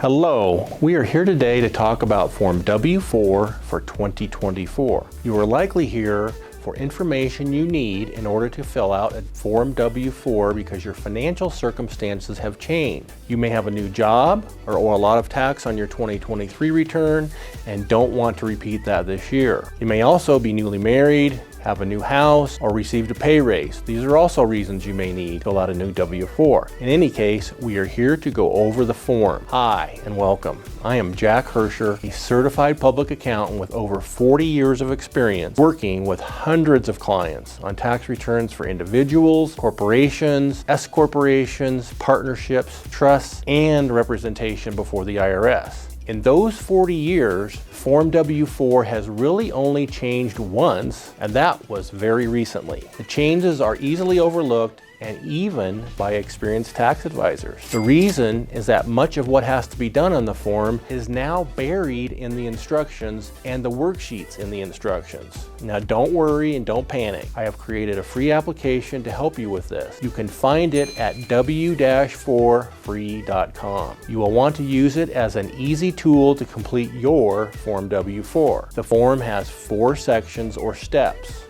Hello, we are here today to talk about Form W-4 for 2024. You are likely here for information you need in order to fill out a Form W-4 because your financial circumstances have changed. You may have a new job or owe a lot of tax on your 2023 return and don't want to repeat that this year. You may also be newly married, have a new house, or received a pay raise. These are also reasons you may need to fill out a new W-4. In any case, we are here to go over the form. Hi, and welcome. I am Jack Hersher, a certified public accountant with over 40 years of experience working with hundreds of clients on tax returns for individuals, corporations, S corporations, partnerships, trusts, and representation before the IRS. In those 40 years, Form W-4 has really only changed once, and that was very recently. The changes are easily overlooked and even by experienced tax advisors. The reason is that much of what has to be done on the form is now buried in the instructions and the worksheets in the instructions. Now don't worry and don't panic. I have created a free application to help you with this. You can find it at W-4free.com. You will want to use it as an easy tool to complete your Form W-4. The form has 4 sections or steps.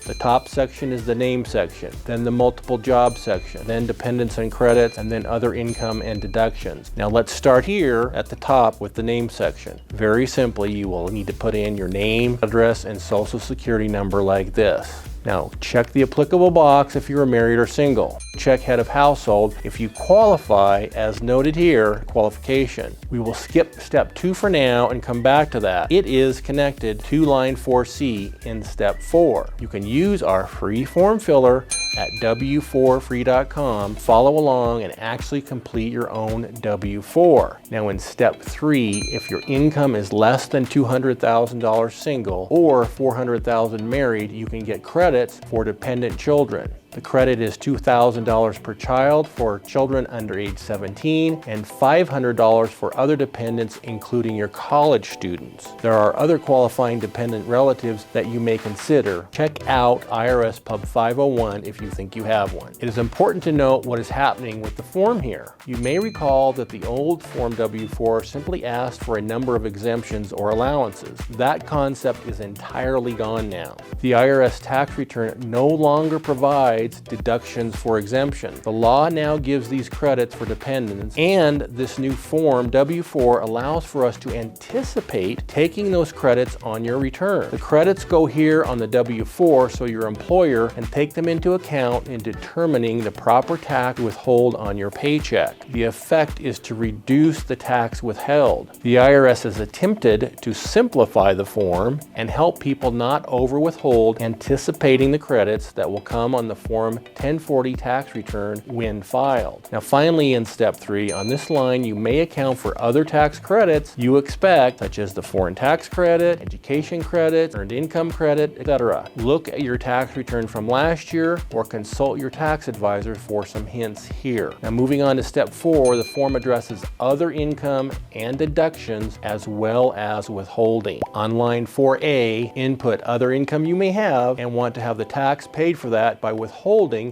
The top section is the name section, then the multiple job section, then dependents and credits, and then other income and deductions. Now let's start here at the top with the name section. Very simply, you will need to put in your name, address, and social security number like this. Now, check the applicable box if you are married or single. Check head of household if you qualify as noted here, qualification. We will skip step 2 for now and come back to that. It is connected to line 4C in step 4. You can use our free form filler at W4free.com, follow along and actually complete your own W-4. Now in step 3, if your income is less than $200,000 single or $400,000 married, you can get credits for dependent children. The credit is $2,000 per child for children under age 17 and $500 for other dependents, including your college students. There are other qualifying dependent relatives that you may consider. Check out IRS Pub 501 if you think you have one. It is important to note what is happening with the form here. You may recall that the old Form W-4 simply asked for a number of exemptions or allowances. That concept is entirely gone now. The IRS tax return no longer provides deductions for exemption. The law now gives these credits for dependents, and this new Form W-4 allows for us to anticipate taking those credits on your return. The credits go here on the W-4 so your employer can take them into account in determining the proper tax to withhold on your paycheck. The effect is to reduce the tax withheld. The IRS has attempted to simplify the form and help people not over withhold, anticipating the credits that will come on the Form 1040 tax return when filed. Now finally, in step 3, on this line you may account for other tax credits you expect, such as the foreign tax credit, education credit, earned income credit, etc. Look at your tax return from last year or consult your tax advisor for some hints here. Now moving on to step 4, the form addresses other income and deductions as well as withholding. On line 4A, input other income you may have and want to have the tax paid for that by withholding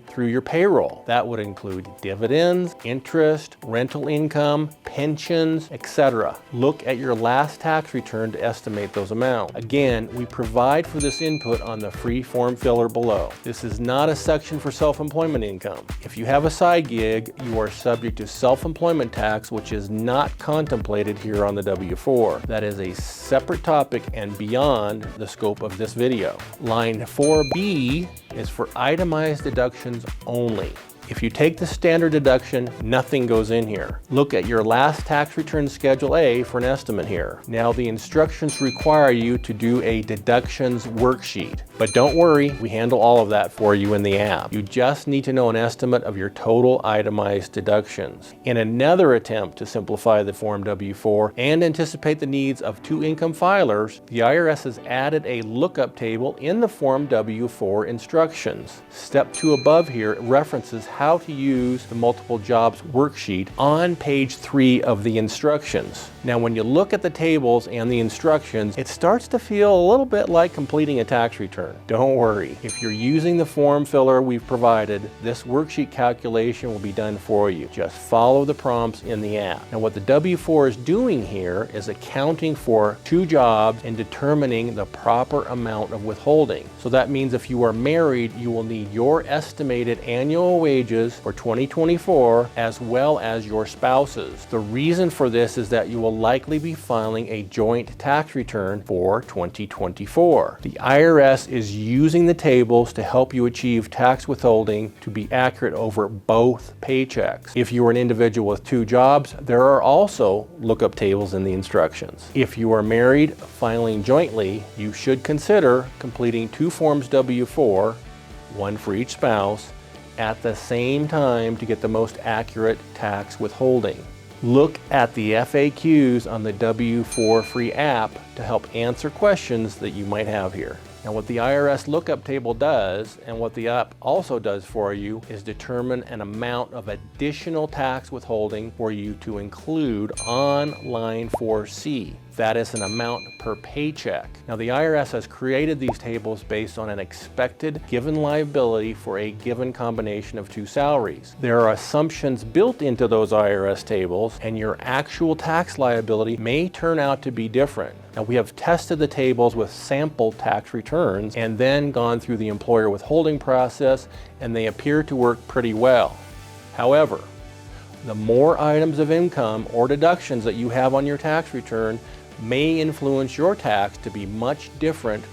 through your payroll. That would include dividends, interest, rental income, pensions, etc. Look at your last tax return to estimate those amounts. Again, we provide for this input on the free form filler below. This is not a section for self-employment income. If you have a side gig, you are subject to self-employment tax, which is not contemplated here on the W-4. That is a separate topic and beyond the scope of this video. Line 4B is for itemized deductions only. If you take the standard deduction, nothing goes in here. Look at your last tax return Schedule A for an estimate here. Now the instructions require you to do a deductions worksheet. But don't worry, we handle all of that for you in the app. You just need to know an estimate of your total itemized deductions. In another attempt to simplify the Form W-4 and anticipate the needs of 2 income filers, the IRS has added a lookup table in the Form W-4 instructions. Step 2 above here references how to use the multiple jobs worksheet on page 3 of the instructions. Now, when you look at the tables and the instructions, it starts to feel a little bit like completing a tax return. Don't worry. If you're using the form filler we've provided, this worksheet calculation will be done for you. Just follow the prompts in the app. Now, what the W-4 is doing here is accounting for 2 jobs and determining the proper amount of withholding. So that means if you are married, you will need your estimated annual wages for 2024 as well as your spouse's. The reason for this is that you will likely be filing a joint tax return for 2024. The IRS is using the tables to help you achieve tax withholding to be accurate over both paychecks. If you are an individual with 2 jobs, there are also lookup tables in the instructions. If you are married, filing jointly, you should consider completing 2 forms W-4, one for each spouse, at the same time to get the most accurate tax withholding. Look at the FAQs on the W-4 free app to help answer questions that you might have here. Now, what the IRS lookup table does, and what the app also does for you, is determine an amount of additional tax withholding for you to include on line 4C. That is an amount per paycheck. Now, the IRS has created these tables based on an expected given liability for a given combination of 2 salaries. There are assumptions built into those IRS tables, and your actual tax liability may turn out to be different. Now, we have tested the tables with sample tax returns and then gone through the employer withholding process, and they appear to work pretty well. However, the more items of income or deductions that you have on your tax return may influence your tax to be much different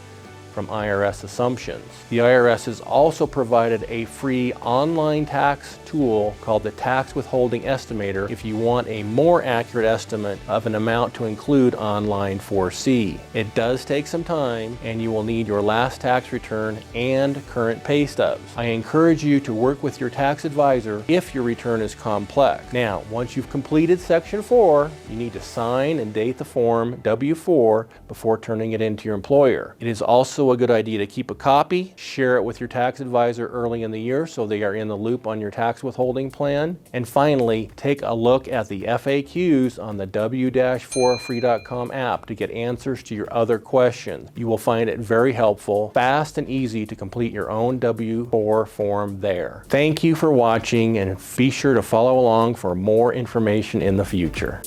from IRS assumptions. The IRS has also provided a free online tax tool called the Tax Withholding Estimator if you want a more accurate estimate of an amount to include on line 4C. It does take some time, and you will need your last tax return and current pay stubs. I encourage you to work with your tax advisor if your return is complex. Now, once you've completed Section 4, you need to sign and date the form W-4 before turning it into your employer. It is also a good idea to keep a copy, share it with your tax advisor early in the year so they are in the loop on your tax withholding plan. And finally, take a look at the FAQs on the W-4free.com app to get answers to your other questions. You will find it very helpful, fast and easy to complete your own W-4 form there. Thank you for watching, and be sure to follow along for more information in the future.